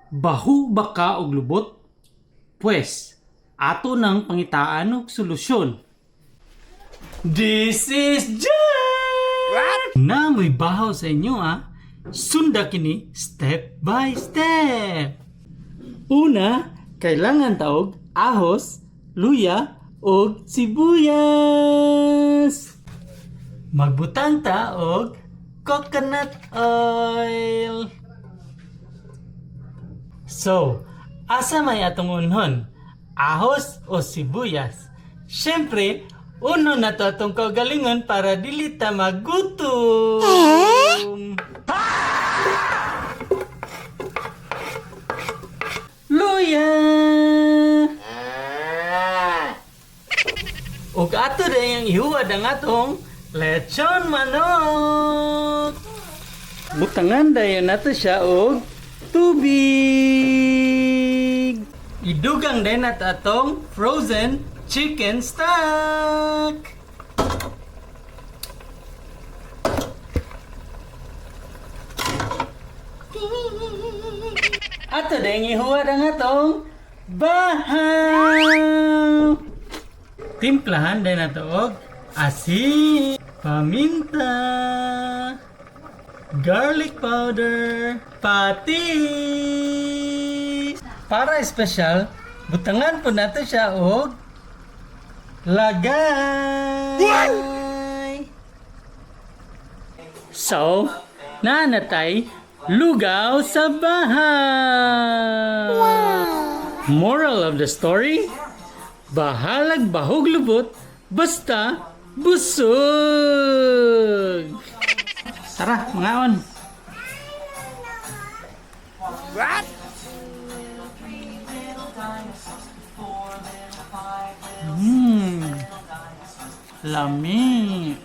Bahu ba ka og lubot? Pwes, ato nang pangitaan og solusyon. This is Jack! Na may bahaw sa inyo Sunda kini step by step. Una, kailangan taog ahos, luya, og sibuyas. Magbutang ta og coconut oil. So, asa may atong unhon? Ahos o sibuyas? Siyempre, uno na to atong kaugalingon para dili ta magutom. Luya! Ug ato dayang ihuwad ang atong lechon manok. Butangan dayon nato siya og tubig. Idugang din at atong frozen chicken stock. Ato din ihuwad ang atong bahaw. Timplahan din nato og asin, paminta, garlic powder, patis. Para espesyal, butangan po nato siya og lagay. So, nanatay lugaw sa bahaw. Moral of the story? Bahalag bahog lubot, basta busog. Tara, mga on. What? Lami.